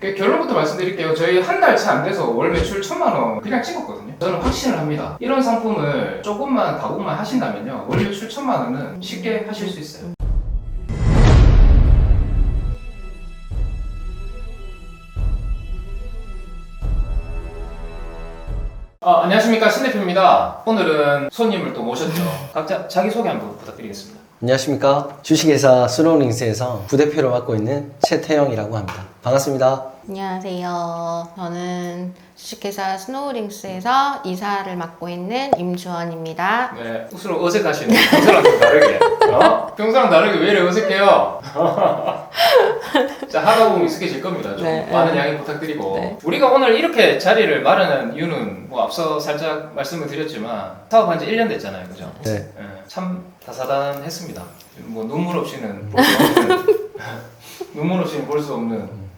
결론부터 말씀드릴게요. 저희 한 달 차 안 돼서 월 매출 1,000만 원 그냥 찍었거든요. 저는 확신을 합니다. 이런 상품을 조금만 가공만 하신다면요, 월 매출 1,000만 원은 쉽게 하실 수 있어요. 안녕하십니까, 신 대표입니다. 오늘은 손님을 또 모셨죠. 각자 자기소개 한번 부탁드리겠습니다. 안녕하십니까. 주식회사 스노우링스에서 부대표를 맡고 있는 최태영이라고 합니다. 반갑습니다. 안녕하세요. 저는 주식회사 스노우링스에서 이사를 맡고 있는 임주원입니다. 네, 스스로 어색하시네. 평소랑 좀 다르게. 평소랑 다르게 왜 이래 어색해요? 자, 하다 보면 익숙해질 겁니다. 좀 네, 많은 네. 양해 부탁드리고. 네. 우리가 오늘 이렇게 자리를 마련한 이유는 뭐 앞서 살짝 말씀을 드렸지만 사업한 지 1년 됐잖아요. 그죠? 네. 참 다사다난했습니다. 뭐 눈물 없이는 볼 수 없는 눈물 없이는 볼 수 없는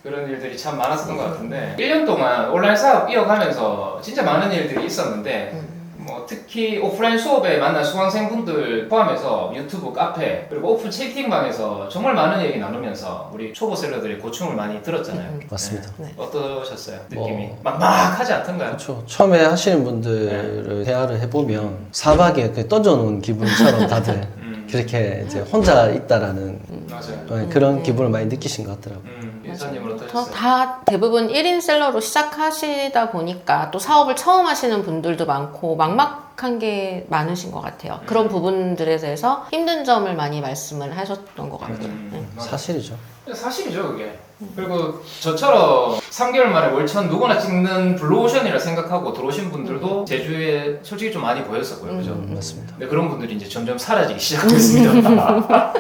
그런 일들이 참 많았었던 것 같은데 1년 동안 온라인 사업 이어가면서 진짜 많은 일들이 있었는데 뭐 특히 오프라인 수업에 만난 수강생분들 포함해서 유튜브, 카페 그리고 오픈 채팅방에서 정말 많은 얘기 나누면서 우리 초보 셀러들의 고충을 많이 들었잖아요. 맞습니다. 네. 어떠셨어요? 느낌이? 뭐, 막막하지 않던가요? 그렇죠. 처음에 하시는 분들을 대화를 해보면 사박에 던져놓은 기분처럼 다들 그렇게 이제 혼자 있다라는 맞아요. 그런 기분을 많이 느끼신 것 같더라고요. 인사님은 어떠셨어요? 다 대부분 1인 셀러로 시작하시다 보니까 또 사업을 처음 하시는 분들도 많고 막막한 게 많으신 것 같아요. 그런 부분들에 대해서 힘든 점을 많이 말씀을 하셨던 것 같아요. 네. 사실이죠. 사실이죠, 그게. 그리고 저처럼 3개월 만에 월천 누구나 찍는 블루오션이라 생각하고 들어오신 분들도 제주에 솔직히 좀 많이 보였었고요. 그죠? 맞습니다. 근데 그런 분들이 이제 점점 사라지기 시작했습니다.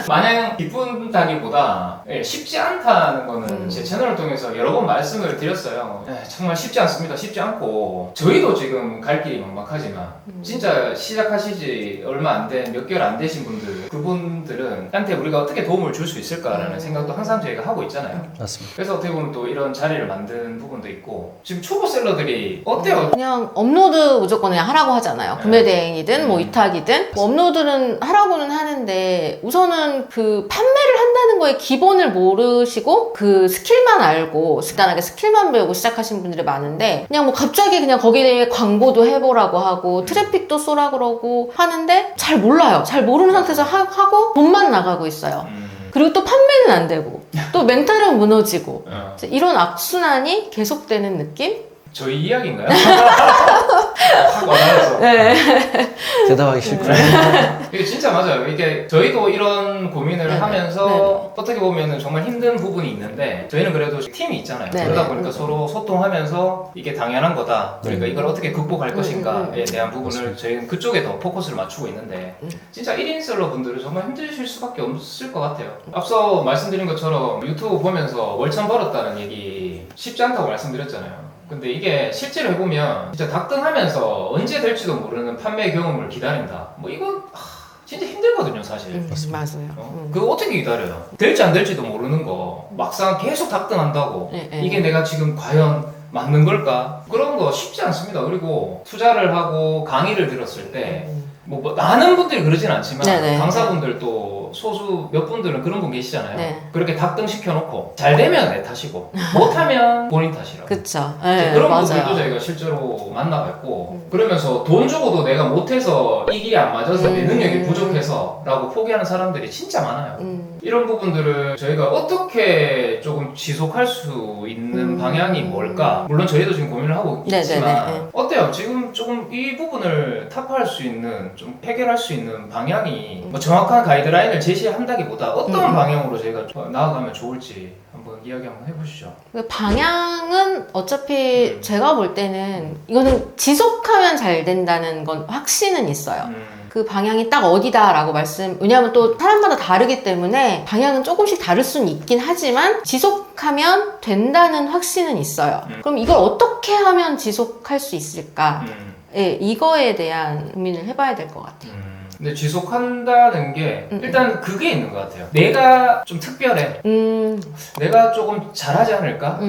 마냥 기쁜다기보다 쉽지 않다는 거는 제 채널을 통해서 여러 번 말씀을 드렸어요. 정말 쉽지 않습니다. 쉽지 않고 저희도 지금 갈 길이 막막하지만 진짜 시작하시지 얼마 안 된, 몇 개월 안 되신 분들, 그분들은 한테 우리가 어떻게 도움을 줄 수 있을까라는 생각도 항상 저희가 하고 있잖아요. 맞습니다. 그래서 어떻게 보면 또 이런 자리를 만든 부분도 있고 지금 초보 셀러들이 어때요? 그냥 업로드 무조건 그냥 하라고 하잖아요. 구매 대행이든 뭐 위탁이든 뭐 업로드는 하라고는 하는데 우선은 그 판매를 한다는 거에 기본을 모르시고 그 스킬만 알고 간단하게 스킬만 배우고 시작하신 분들이 많은데 그냥 뭐 갑자기 그냥 거기에 광고도 해보라고 하고 트래픽도 쏘라 그러고 하는데 잘 몰라요. 잘 모르는 상태에서 하고 돈만 나가고 있어요. 그리고 또 판매는 안 되고 또 멘탈은 무너지고 이런 악순환이 계속되는 느낌? 저희 이야기인가요? 확 와닿아서. 네. 대답하기 싫구나. 이게 진짜 맞아요. 이게 저희도 이런 고민을 네네. 하면서 네네. 어떻게 보면 정말 힘든 부분이 있는데 저희는 그래도 팀이 있잖아요. 네네. 그러다 보니까 서로 소통하면서 이게 당연한 거다. 그러니까 이걸 어떻게 극복할 것인가에 대한 부분을 저희는 그쪽에 더 포커스를 맞추고 있는데 진짜 1인 셀러 분들은 정말 힘드실 수밖에 없을 것 같아요. 앞서 말씀드린 것처럼 유튜브 보면서 월천 벌었다는 얘기 쉽지 않다고 말씀드렸잖아요. 근데 이게 실제로 해보면 진짜 닭등하면서 언제 될지도 모르는 판매 경험을 기다린다. 뭐 이건 진짜 힘들거든요, 사실. 맞아요. 그거 어떻게 기다려요? 될지 안 될지도 모르는 거 막상 계속 닭등한다고 이게 내가 지금 과연 맞는 걸까? 그런 거 쉽지 않습니다. 그리고 투자를 하고 강의를 들었을 때 뭐 많은 분들이 그러진 않지만 네네. 강사분들도 소수 몇 분들은 그런 분 계시잖아요. 네. 그렇게 닭등 시켜놓고 잘 되면 내 탓이고 못하면 본인 탓이라고. 그쵸. 이제 네, 그런 맞아요. 분들도 저희가 실제로 만나봤고 그러면서 돈 주고도 내가 못해서 이 길이 안 맞아서 내 능력이 부족해서 라고 포기하는 사람들이 진짜 많아요. 이런 부분들을 저희가 어떻게 조금 지속할 수 있는 방향이 뭘까? 물론 저희도 지금 고민을 하고 있지만 네네네. 어때요? 지금 조금 이 부분을 타파할 수 있는 좀 해결할 수 있는 방향이 뭐 정확한 가이드라인을 제시한다기보다 어떤 방향으로 저희가 나아가면 좋을지 한번 이야기 한번 해보시죠. 그 방향은 어차피 제가 볼 때는 이거는 지속하면 잘 된다는 건 확신은 있어요. 그 방향이 딱 어디다라고 왜냐하면 또 사람마다 다르기 때문에 방향은 조금씩 다를 수는 있긴 하지만 지속하면 된다는 확신은 있어요. 그럼 이걸 어떻게 하면 지속할 수 있을까? 예, 이거에 대한 고민을 해봐야 될 것 같아요. 근데 지속한다는 게 일단 그게 있는 것 같아요. 내가 좀 특별해. 내가 조금 잘하지 않을까?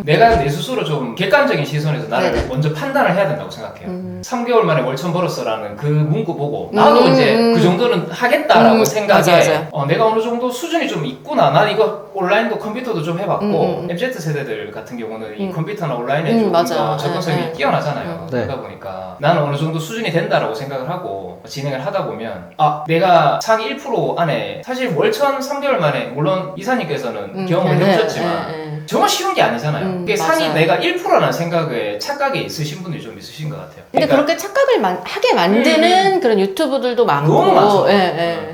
내가 내 스스로 좀 객관적인 시선에서 나를 네네. 먼저 판단을 해야 된다고 생각해요. 3개월 만에 월천 벌었어라는 그 문구 보고 나도 이제 그 정도는 하겠다라고 생각에 맞아. 내가 어느 정도 수준이 좀 있구나. 난 이거 온라인도 컴퓨터도 좀 해봤고 MZ 세대들 같은 경우는 이 컴퓨터나 온라인에 좀 더 접근성이 뛰어나잖아요. 그러다 보니까 나는 어느 정도 수준이 된다라고 생각을 하고 진행을 하다 보면 내가 상위 1% 안에 사실 월천 3개월 만에 물론 이사님께서는 경험을 해보셨지만 정말 쉬운 게 아니잖아요. 그게 상위 내가 1%라는 생각에 착각에 있으신 분들이 좀 있으신 것 같아요. 근데 그러니까 그렇게 착각을 하게 만드는 그런 유튜브들도 많고 너무 많죠.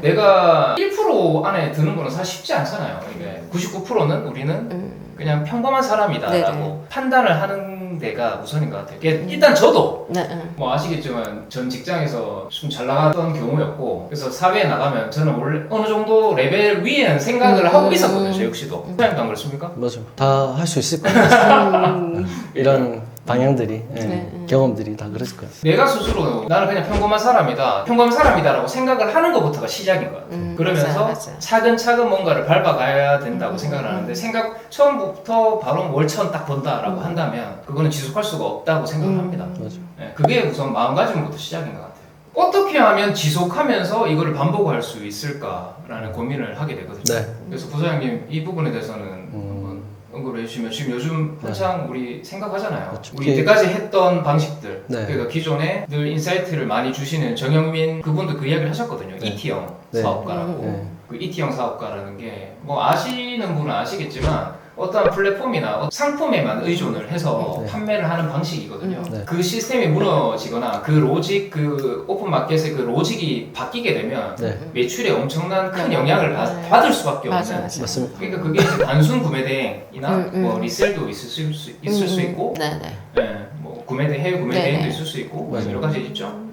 내가 1% 안에 드는 거는 사실 쉽지 않잖아요. 이게 99%는 우리는 그냥 평범한 사람이다라고 판단을 하는 데가 우선인 것 같아요. 일단 저도 뭐 아시겠지만 전 직장에서 좀 잘 나가던 경우였고 그래서 사회에 나가면 저는 원래 어느 정도 레벨 위에는 생각을 하고 있었거든요. 저 역시도. 소장님도 안 그렇습니까? 맞아. 다 할 수 있을 것 같아요. 이런 방향들이 경험들이 다 그랬을 것 같아요. 내가 스스로 나는 그냥 평범한 사람이다라고 생각을 하는 것부터가 시작인 것 같아요. 그러면서 맞아요. 차근차근 뭔가를 밟아가야 된다고 생각을 하는데 처음부터 바로 월천 딱 번다라고 한다면 그거는 지속할 수가 없다고 생각을 합니다. 맞아. 그게 우선 마음가짐부터 시작인 것 같아요. 어떻게 하면 지속하면서 이거를 반복할 수 있을까라는 고민을 하게 되거든요. 네. 그래서 부사장님 이 부분에 대해서는 한번 언급을 해주시면 지금 요즘 한창 우리 생각하잖아요. 그렇죠. 우리 이때까지 했던 방식들 네. 그러니까 기존에 늘 인사이트를 많이 주시는 정영민 그분도 그 이야기를 하셨거든요. ET형 사업가라고. 그 ET형 사업가라는 게 뭐 아시는 분은 아시겠지만 어떠한 플랫폼이나 상품에만 의존을 해서 판매를 하는 방식이거든요. 그 시스템이 무너지거나 그 로직, 그 오픈마켓의 그 로직이 바뀌게 되면 매출에 엄청난 큰 영향을 받을 수밖에 없는. 맞습니다. 그러니까 그게 이제 단순 구매 대행이나 뭐 리셀도 있을 수 있고, 뭐 해외 구매 대행도 있을 수 있고 뭐 여러 가지 있죠.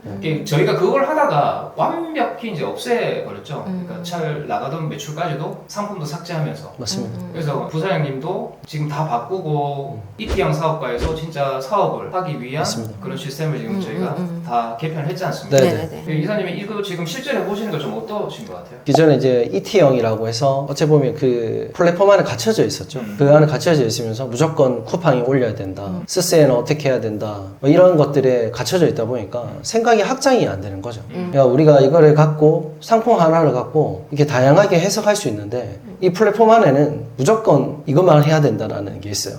저희가 그걸 하다가 완벽히 이제 없애버렸죠. 그러니까 잘 나가던 매출까지도 상품도 삭제하면서. 맞습니다. 그래서 부사장님도 지금 다 바꾸고 ET형 사업가에서 진짜 사업을 하기 위한 맞습니다. 그런 시스템을 지금 저희가 다 개편을 했지 않습니까? 이사님이 이거 지금 실제로 해보시는 거 좀 어떠신 것 같아요? 기존에 이제 ET형이라고 해서 어찌 보면 그 플랫폼 안에 갇혀져 있었죠. 그 안에 갇혀져 있으면서 무조건 쿠팡이 올려야 된다. 스세는 어떻게 해야 된다. 뭐 이런 것들에 갇혀져 있다 보니까 생각이 확장이 안 되는 거죠. 그러니까 우리가 이거를 갖고 상품 하나를 갖고 이렇게 다양하게 해석할 수 있는데 이 플랫폼 안에는 무조건 이것만 해야 된다라는 게 있어요.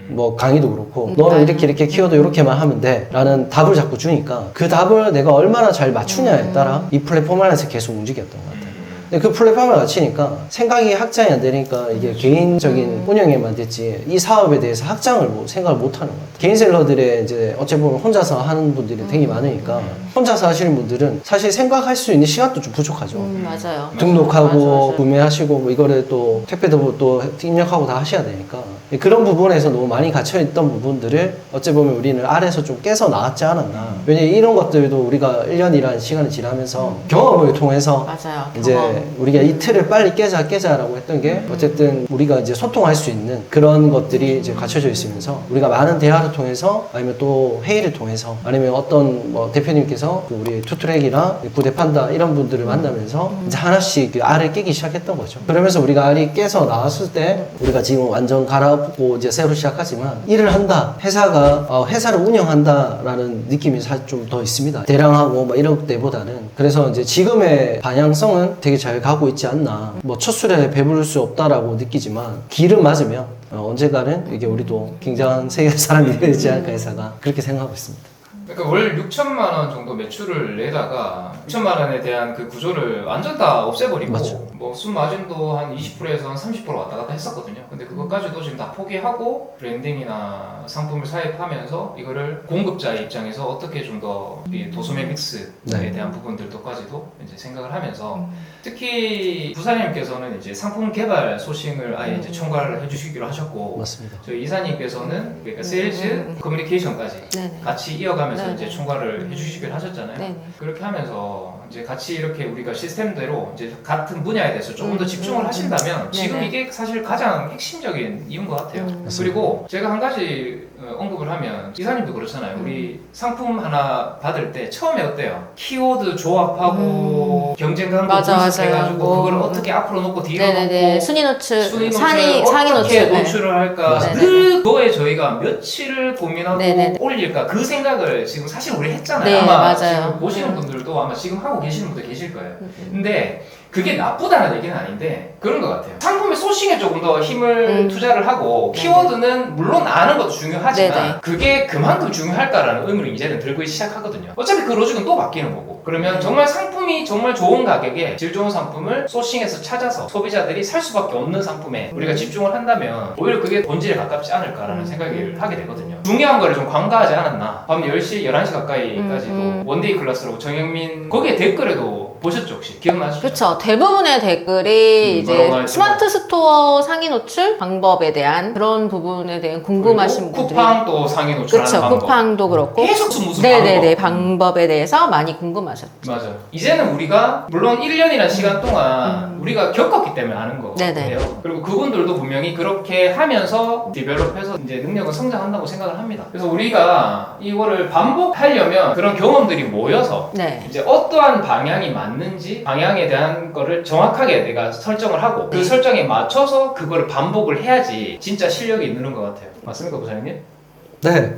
뭐 강의도 그렇고 너는 이렇게 키워드 이렇게만 하면 돼 라는 답을 자꾸 주니까 그 답을 내가 얼마나 잘 맞추냐에 따라 이 플랫폼 안에서 계속 움직였던 것 같아요. 근데 그 플랫폼을 갖추니까 생각이 확장이 안 되니까 이게 개인적인 운영에만 됐지 이 사업에 대해서 확장을 생각을 못 하는 것 같아요. 개인 셀러들의 이제 어찌 보면 혼자서 하는 분들이 되게 많으니까 혼자서 하시는 분들은 사실 생각할 수 있는 시간도 좀 부족하죠. 맞아요. 등록하고 맞아. 구매하시고 뭐 이거를 또 택배도 또 입력하고 다 하셔야 되니까 그런 부분에서 너무 많이 갇혀있던 부분들을 어찌 보면 우리는 아래에서 좀 깨서 나왔지 않았나. 왜냐면 이런 것들도 우리가 1년이라는 시간이 지나면서 경험을 통해서 맞아요. 이제 우리가 이 틀을 빨리 깨자라고 했던 게 어쨌든 우리가 이제 소통할 수 있는 그런 것들이 이제 갖춰져 있으면서 우리가 많은 대화를 통해서 아니면 또 회의를 통해서 아니면 어떤 뭐 대표님께서 그 우리 투트랙이나 부대판다 이런 분들을 만나면서 이제 하나씩 그 알을 깨기 시작했던 거죠. 그러면서 우리가 알이 깨서 나왔을 때 우리가 지금 완전 갈아엎고 이제 새로 시작하지만 일을 한다. 회사가 회사를 운영한다라는 느낌이 사실 좀 더 있습니다. 대량하고 뭐 이럴 때보다는. 그래서 이제 지금의 방향성은 되게 잘 가고 있지 않나. 뭐 첫 술에 배부를 수 없다라고 느끼지만 길을 맞으면 언젠가는 이게 우리도 굉장한 세계의 사람이 되지 않을까 회사가 그렇게 생각하고 있습니다. 그러니까 월 6천만 원 정도 매출을 내다가 6천만 원에 대한 그 구조를 완전 다 없애버리고 맞죠. 뭐 순마진도 한 20%에서 한 30% 왔다 갔다 했었거든요. 근데 그것까지도 지금 다 포기하고 브랜딩이나 상품을 사입하면서 이거를 공급자의 입장에서 어떻게 좀 더 도소매 믹스에 대한 부분들도까지도 이제 생각을 하면서 특히 부사님께서는 이제 상품 개발 소싱을 아예 이제 총괄을 해주시기로 하셨고 맞습니다. 저희 이사님께서는 그러니까 세일즈 커뮤니케이션까지 같이 이어가면서 이제 총괄을 해주시기로 하셨잖아요. 그렇게 하면서 이제 같이 이렇게 우리가 시스템대로 이제 같은 분야에 대해서 조금 더 집중을 하신다면 지금 이게 사실 가장 핵심적인 이유인 것 같아요. 그리고 제가 한 가지 언급을 하면 이사님도 그렇잖아요. 우리 상품 하나 받을 때 처음에 어때요? 키워드 조합하고 경쟁감도 분석해가지고 그걸 어떻게 앞으로 놓고 뒤로 놓고 순위 노출, 상위 상위 어떻게 노출. 노출을 할까 그거에 저희가 며칠을 고민하고 올릴까 그 생각을 지금 사실 우리 했잖아요. 아마 맞아요. 지금 보시는 분들도 아마 지금 하고 계시는 분들 계실 거예요. 근데 그게 나쁘다는 얘기는 아닌데 그런 것 같아요. 상품의 소싱에 조금 더 힘을 투자를 하고 키워드는 물론 아는 것도 중요하지만 네네. 그게 그만큼 중요할까라는 의문을 이제는 들기 시작하거든요. 어차피 그 로직은 또 바뀌는 거고 그러면 정말 상품이 정말 좋은 가격에 질 좋은 상품을 소싱해서 찾아서 소비자들이 살 수밖에 없는 상품에 우리가 집중을 한다면 오히려 그게 본질에 가깝지 않을까라는 생각을 하게 되거든요. 중요한 거를 좀 관가하지 않았나. 밤 10시, 11시 가까이까지도 원데이 클래스라고 정영민 거기에 댓글에도 보셨죠 혹시? 기억나시죠? 그렇죠. 대부분의 댓글이 이제 뭐라고 하죠? 스마트 스토어 상위 노출 방법에 대한 그런 부분에 대한 궁금하신 그리고 분들이 쿠팡 또 상위 노출하는 그렇죠. 방법 쿠팡도 그렇고 계속 무슨 네네네 방법에 대해서 많이 궁금하셨죠. 맞아. 이제는 우리가 물론 1년이라는 시간 동안 우리가 겪었기 때문에 아는 거예요. 네네. 그리고 그분들도 분명히 그렇게 하면서 디벨롭해서 이제 능력은 성장한다고 생각을 합니다. 그래서 우리가 이거를 반복하려면 그런 경험들이 모여서 네. 이제 어떠한 방향이 맞는지 방향에 대한 거를 정확하게 내가 설정을 하고 그 설정에 맞춰서 그거를 반복을 해야지 진짜 실력이 느는 것 같아요. 맞습니까, 부장님? 네.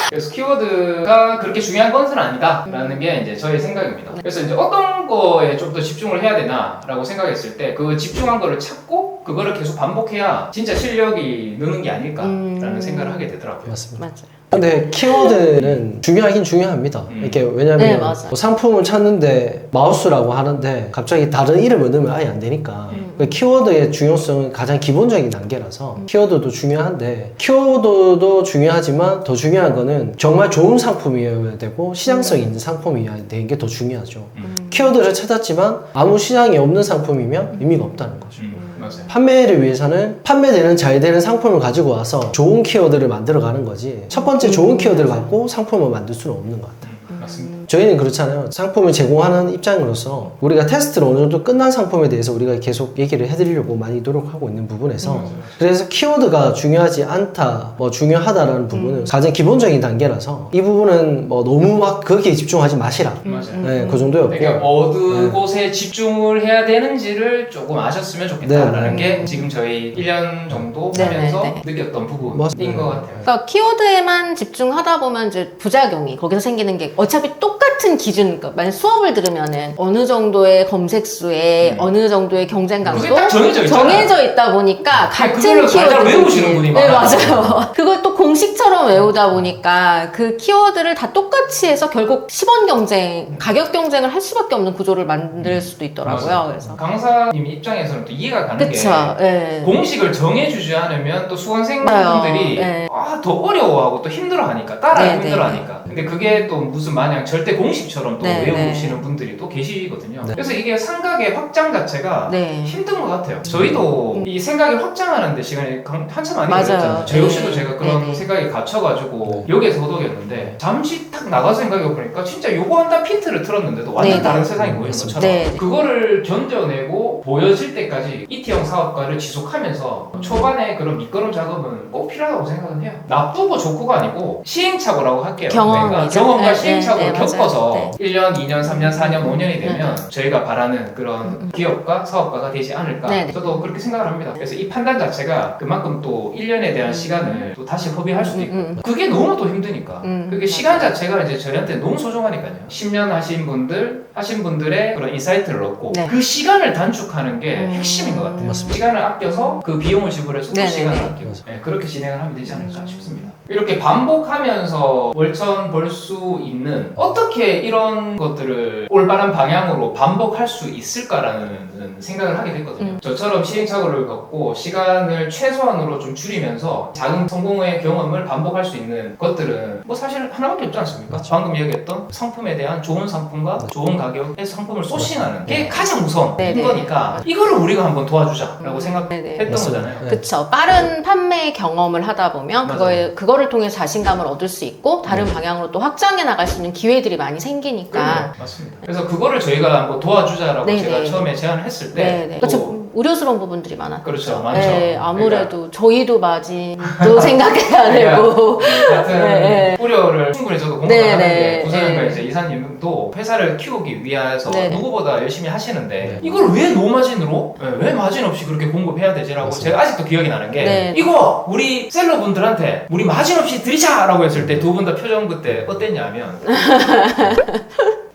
그래서 키워드가 그렇게 중요한 것은 아니다라는 게 이제 저의 생각입니다. 그래서 이제 어떤 거에 좀 더 집중을 해야 되나라고 생각했을 때 그 집중한 거를 찾고 그거를 계속 반복해야 진짜 실력이 느는 게 아닐까라는 생각을 하게 되더라고요. 맞습니다. 맞아요. 근데 키워드는 중요하긴 중요합니다. 이렇게 왜냐면 네, 맞아요. 뭐 상품을 찾는데 마우스라고 하는데 갑자기 다른 이름을 넣으면 아예 안 되니까 그 키워드의 중요성은 가장 기본적인 단계라서 키워드도 중요한데 키워드도 중요하지만 더 중요한 거는 정말 좋은 상품이어야 되고 시장성이 있는 상품이어야 되는 게 더 중요하죠. 키워드를 찾았지만 아무 시장이 없는 상품이면 의미가 없다는 거죠. 맞아요. 판매를 위해서는 판매되는 잘 되는 상품을 가지고 와서 좋은 키워드를 만들어 가는 거지 첫 번째 좋은 키워드를 갖고 상품을 만들 수는 없는 것 같아요. 맞습니다. 저희는 그렇잖아요. 상품을 제공하는 입장으로서 우리가 테스트를 어느 정도 끝난 상품에 대해서 우리가 계속 얘기를 해드리려고 많이 노력하고 있는 부분에서 그래서 키워드가 중요하지 않다, 뭐 중요하다라는 부분은 가장 기본적인 단계라서 이 부분은 뭐 너무 막 거기에 집중하지 마시라. 맞아요. 네, 그 정도였고. 그러니까 어느 곳에 집중을 해야 되는지를 조금 아셨으면 좋겠다라는 게 지금 저희 1년 정도 하면서 느꼈던 부분인 맞습니다. 것 같아요. 그러니까 키워드에만 집중하다 보면 이제 부작용이 거기서 생기는 게 어차피 똑같은 기준, 그러니까 만약 수업을 들으면은 어느 정도의 검색 수에 어느 정도의 경쟁 강도 그게 딱 정해져 있잖아요. 정해져 있다 보니까 같은 그거를 달달 키워드 외우시는 분이 네, 많아요. 맞아요. 그걸 또 공식처럼 외우다 보니까 그 키워드를 다 똑같이 해서 결국 시번 경쟁, 가격 경쟁을 할 수밖에 없는 구조를 만들 수도 있더라고요. 맞아요. 그래서 강사님 입장에서는 또 이해가 가는 그쵸. 게 예. 공식을 정해주지 않으면 또 수강생분들이 맞아요. 더 어려워하고 또 힘들어하니까 따라하기 네, 힘들어하니까 근데 그게 또 무슨 마냥 절대 공식처럼 또 네, 외우시는 분들이 또 계시거든요. 그래서 이게 생각의 확장 자체가 네. 힘든 것 같아요. 저희도 이 생각을 확장하는데 시간이 한참 많이 맞아요. 걸렸잖아요. 저 역시도 네. 제가 그런 네. 생각에 갇혀가지고 여기에서 호덕이었는데 잠시 탁 나가서 생각해보니까 진짜 요거 한단 핀트를 틀었는데도 완전 네. 다른 세상이 보이는 것처럼 네. 그거를 견뎌내고 보여질 때까지 이티형 사업가를 지속하면서 초반에 그런 밑거름 작업은 꼭 필요하다고 생각은 해요. 나쁘고 좋고가 아니고 시행착오라고 할게요. 경험이죠. 그러니까 경험과 네, 시행착오를 네, 네, 겪어서 맞아요. 1년, 2년, 3년, 4년, 5년이 되면 저희가 바라는 그런 기업가, 사업가가 되지 않을까. 네, 네. 저도 그렇게 생각을 합니다. 그래서 이 판단 자체가 그만큼 또 1년에 대한 시간을 또 다시 허비할 수도 있고 그게 너무 또 힘드니까 그게 시간 자체가 이제 저희한테 너무 소중하니까요. 10년 하신 분들의 그런 인사이트를 얻고 네. 그 시간을 단축하는 게 핵심인 것 같아요. 맞습니다. 시간을 아껴서 그 비용을 지불해서 또 네네네. 시간을 아끼고 그렇게 진행을 하면 되지 않을까 싶습니다. 이렇게 반복하면서 월천 벌 수 있는 어떻게 이런 것들을 올바른 방향으로 반복할 수 있을까라는 생각을 하게 됐거든요. 저처럼 시행착오를 겪고 시간을 최소한으로 좀 줄이면서 작은 성공의 경험을 반복할 수 있는 것들은 뭐 사실 하나밖에 없지 않습니까? 방금 얘기했던 상품에 대한 좋은 상품과 좋은 가격의 상품을 소싱하는 게 가장 우선인 네네. 거니까 이거를 우리가 한번 도와주자라고 생각했던 네네. 거잖아요. 네. 그쵸. 빠른 판매 경험을 하다 보면 맞아요. 그거를 통해 자신감을 얻을 수 있고 다른 방향으로 또 확장해 나갈 수 있는 기회들이 많이 생기니까. 맞습니다. 그래서 그거를 저희가 한번 도와주자라고 네네. 제가 처음에 제안을 했을 때 네네. 또 그렇죠. 우려스러운 부분들이 많았죠. 그렇죠. 많죠. 네, 아무래도 저희도 마진도 생각해야 되고. 같은 네. 우려를 충분히 저도 네, 공감하는데 네. 부사장과 네. 이제 이사님도 회사를 키우기 위해서 네, 네. 누구보다 열심히 하시는데 이걸 왜 노마진으로 왜 마진 없이 그렇게 공급해야 되지라고 맞습니다. 제가 아직도 기억이 나는 게 네. 이거 우리 셀러분들한테 우리 마진 없이 드리자라고 했을 때 두 분 다 표정 그때 어땠냐면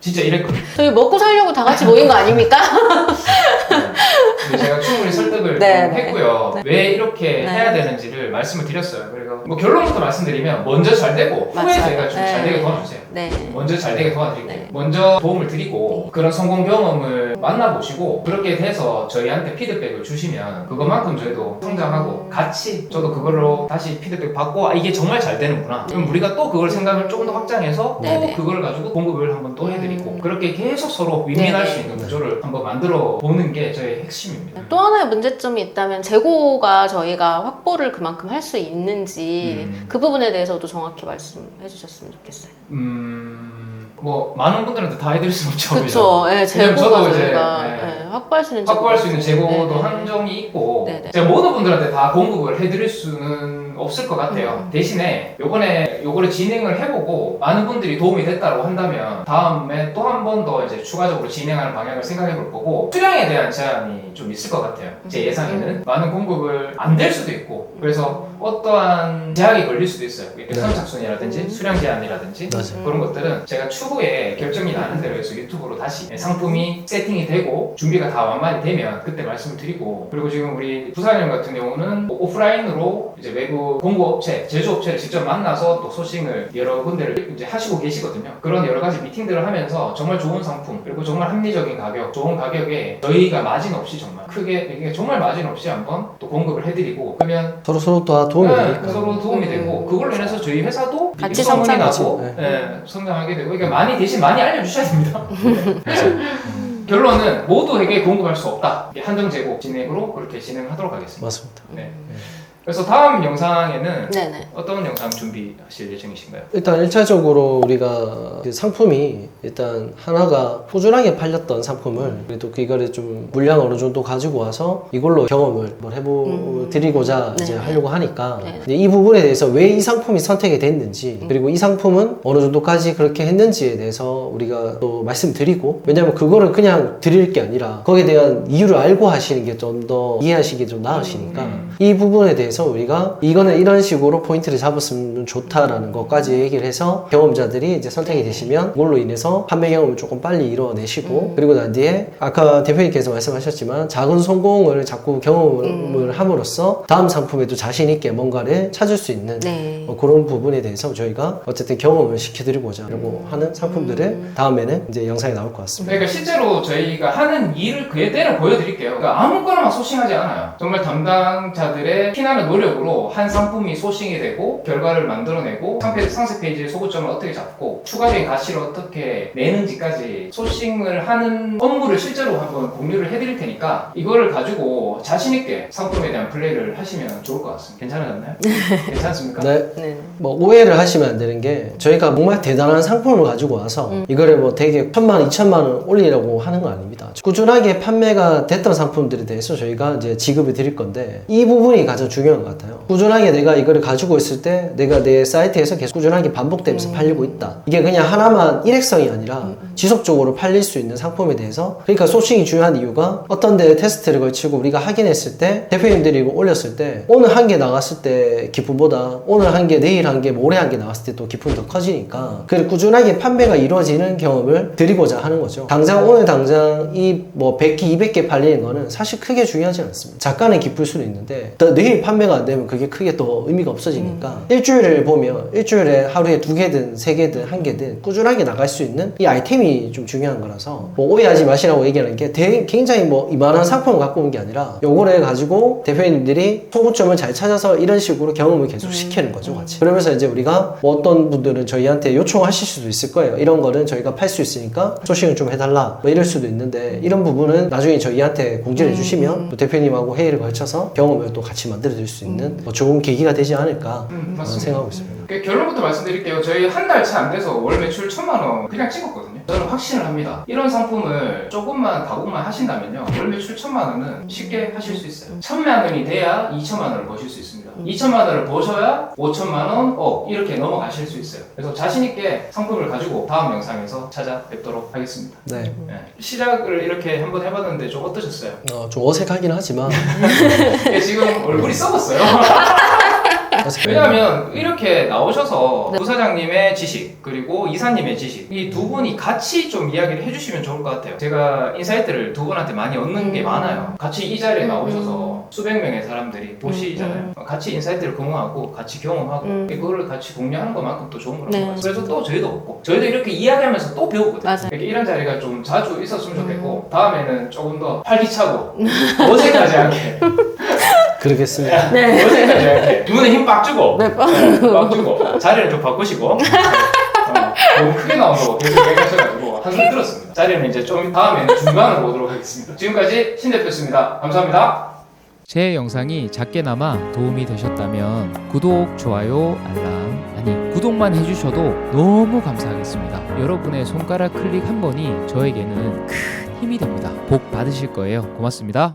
진짜 이랬거든요. 저희 먹고 살려고 다 같이 모인 거 아닙니까? 근데 제가 충분히 설득을 네, 좀 했고요. 왜 이렇게 네. 해야 되는지를 말씀을 드렸어요. 그리고 뭐 결론부터 말씀드리면 먼저 잘 되고 후에 맞아요. 저희가 좀 잘 네. 되게 도와주세요. 네. 먼저 잘 되게 도와드릴게요. 네. 먼저 도움을 드리고 그런 성공 경험을 만나보시고 그렇게 돼서 저희한테 피드백을 주시면 그것만큼 저희도 성장하고 같이 저도 그걸로 다시 피드백 받고 아, 이게 정말 잘 되는구나. 그럼 우리가 또 그걸 생각을 조금 더 확장해서 또 네네. 그걸 가지고 공급을 한번 또 해드리고 그렇게 계속 서로 윈윈할 네네. 수 있는 구조를 한번 만들어 보는 게 저희 핵심입니다. 또 하나의 문제점이 있다면 재고가 저희가 확보를 그만큼 할 수 있는지 그 부분에 대해서도 정확히 말씀해 주셨으면 좋겠어요. 뭐 많은 분들한테 다 해드릴 수 없죠. 그렇죠. 네, 왜냐면 재고가 저도 이제, 저희가 네. 네, 확보할 수 있는 확보할 수 있는 재고도 네네. 한정이 있고 네네. 제가 모든 분들한테 다 공급을 해드릴 수는 없을 것 같아요. 대신에 요거를 진행을 해보고 많은 분들이 도움이 됐다고 한다면 다음에 또 한 번 더 이제 추가적으로 진행하는 방향을 생각해 볼 거고 수량에 대한 제한이 좀 있을 것 같아요. 제 예상에는 많은 공급을 안 될 수도 있고 그래서 어떠한 제약이 걸릴 수도 있어요. 선착순이라든지 수량 제한이라든지 맞아요. 그런 것들은 제가 추후에 결정이 나는 대로 해서 유튜브로 다시 상품이 세팅이 되고 준비가 다 완만히 되면 그때 말씀을 드리고 그리고 지금 우리 부사님 같은 경우는 오프라인으로 이제 외부 공구업체, 제조업체를 직접 만나서 또 소싱을 여러 군데를 이제 하시고 계시거든요. 그런 여러 가지 미팅들을 하면서 정말 좋은 상품 그리고 정말 합리적인 가격, 좋은 가격에 저희가 마진 없이 정말 크게 이게 정말 마진 없이 한번 또 공급을 해드리고 그러면 서로 다 도움이 되니까. 서로 도움이 되고 그걸로 인해서 저희 회사도 같이 소문이 성장하죠. 나고 성장하게 되고 그러니까 대신 많이 알려주셔야 됩니다. 결론은 모두에게 공급할 수 없다. 이게 한정 재고 진행으로 그렇게 진행하도록 하겠습니다. 맞습니다. 네. 그래서 다음 영상에는 네네. 어떤 영상 준비하실 예정이신가요? 일단 1차적으로 우리가 그 상품이 일단 하나가 꾸준하게 팔렸던 상품을 그래도 이거를 좀 물량 어느 정도 가지고 와서 이걸로 경험을 해드리고자 이제 네. 하려고 하니까 네. 근데 이 부분에 대해서 왜 이 상품이 선택이 됐는지 그리고 이 상품은 어느 정도까지 그렇게 했는지에 대해서 우리가 또 말씀드리고 왜냐면 그거를 그냥 드릴 게 아니라 거기에 대한 이유를 알고 하시는 게 좀 더 이해하시기 좀 나으시니까 이 부분에 대해서 우리가 이거는 이런 식으로 포인트를 잡았으면 좋다라는 것까지 얘기를 해서 경험자들이 이제 선택이 되시면 그걸로 인해서 판매 경험을 조금 빨리 이뤄내시고 그리고 난 뒤에 아까 대표님께서 말씀하셨지만 작은 성공을 자꾸 경험을 함으로써 다음 상품에도 자신 있게 뭔가를 찾을 수 있는 네. 그런 부분에 대해서 저희가 어쨌든 경험을 시켜드리고자 하려고 하는 상품들을 다음에는 이제 영상에 나올 것 같습니다. 그러니까 실제로 저희가 하는 일을 그대로 보여드릴게요. 그러니까 아무거나 소싱하지 않아요. 정말 담당자들의 피나는 노력으로 한 상품이 소싱이 되고 결과를 만들어내고 상세 페이지의 소구점을 어떻게 잡고 추가적인 가치를 어떻게 내는지까지 소싱을 하는 업무를 실제로 한번 공유를 해드릴 테니까 이거를 가지고 자신있게 상품에 대한 플레이를 하시면 좋을 것 같습니다. 괜찮으셨나요? 괜찮습니까? 네. 네. 뭐 오해를 하시면 안 되는 게 저희가 정말 대단한 상품을 가지고 와서 이거를 뭐 되게 1,000만 원, 2,000만 원 올리려고 하는 거 아닙니다. 꾸준하게 판매가 됐던 상품들에 대해서 저희가 이제 지급을 드릴 건데 이 부분이 가장 중요한 것 같아요. 꾸준하게 내가 이거를 가지고 있을 때 내가 내 사이트에서 계속 꾸준하게 반복되면서 팔리고 있다. 이게 그냥 하나만 일회성이 아니라 지속적으로 팔릴 수 있는 상품에 대해서 그러니까 소싱이 중요한 이유가 어떤 데 테스트를 걸치고 우리가 확인했을 때 대표님들이 이거 올렸을 때 오늘 한 개 나갔을 때 기쁨보다 오늘 한 개, 내일 한 개, 모레 한 개 나왔을 때 또 기쁨이 더 커지니까 그리고 꾸준하게 판매가 이루어지는 경험을 드리고자 하는 거죠. 당장 오늘 당장 이 뭐 100개, 200개 팔리는 거는 사실 크게 중요하지 않습니다. 작가는 기쁠 수는 있는데 또 내일 판매가 안 되면 그게 크게 또 의미가 없어지니까 일주일을 보면 일주일에 하루에 2개든 3개든 1개든 꾸준하게 나갈 수 있는 이 아이템이 좀 중요한 거라서 뭐 오해하지 마시라고 얘기하는 게 굉장히 뭐 이만한 상품을 갖고 온 게 아니라 요거를 가지고 대표님들이 소구점을 잘 찾아서 이런 식으로 경험을 계속 시키는 거죠, 같이. 그러면서 이제 우리가 뭐 어떤 분들은 저희한테 요청하실 수도 있을 거예요. 이런 거는 저희가 팔 수 있으니까 소싱을 좀 해달라 뭐 이럴 수도 있는데 이런 부분은 나중에 저희한테 공지를 해주시면 또 대표님하고 회의를 걸쳐서 경험을 또 같이 만들어 드릴 수 있는 뭐 좋은 계기가 되지 않을까 생각하고 있습니다. 결론부터 말씀드릴게요. 저희 한 달 채 안 돼서 월 매출 1,000만 원 그냥 찍었거든요. 저는 확신을 합니다. 이런 상품을 조금만 가공만 하신다면요. 월 매출 1,000만 원은 쉽게 하실 수 있어요. 1,000만 원이 돼야 2,000만 원을 버실 수 있습니다. 2,000만 원을 버셔야 5,000만 원, 이렇게 넘어가실 수 있어요. 그래서 자신있게 상품을 가지고 다음 영상에서 찾아뵙도록 하겠습니다. 네. 네. 시작을 이렇게 한번 해봤는데 좀 어떠셨어요? 좀 어색하긴 하지만 지금 얼굴이 썩었어요. 왜냐하면 이렇게 나오셔서 네. 부사장님의 지식 그리고 이사님의 지식 이 두 분이 같이 좀 이야기를 해주시면 좋을 것 같아요. 제가 인사이트를 두 분한테 많이 얻는 게 많아요. 같이 이 자리에 나오셔서 수백 명의 사람들이 보시잖아요. 같이 인사이트를 공유하고 같이 경험하고 그거를 같이 공유하는 것만큼 또 좋은 거라고 네. 봐요. 그래서 또 저희도 얻고 저희도 이렇게 이야기하면서 또 배우거든요. 맞아요. 이렇게 이런 자리가 좀 자주 있었으면 좋겠고 다음에는 조금 더 활기차고 어색하지 않게 그러겠습니다. 네. 어색하지 않게 두 분에 힘 빡 주고 네, 빡 주고 자리를 좀 바꾸시고 너무 크게 나온다고 계속 얘기하셔가지고 한숨 들었습니다. 자리는 이제 좀 다음에는 중간으로 보도록 하겠습니다. 지금까지 신 대표였습니다. 감사합니다. 제 영상이 작게나마 도움이 되셨다면 구독, 좋아요, 알람, 아니 구독만 해주셔도 너무 감사하겠습니다. 여러분의 손가락 클릭 한 번이 저에게는 큰 힘이 됩니다. 복 받으실 거예요. 고맙습니다.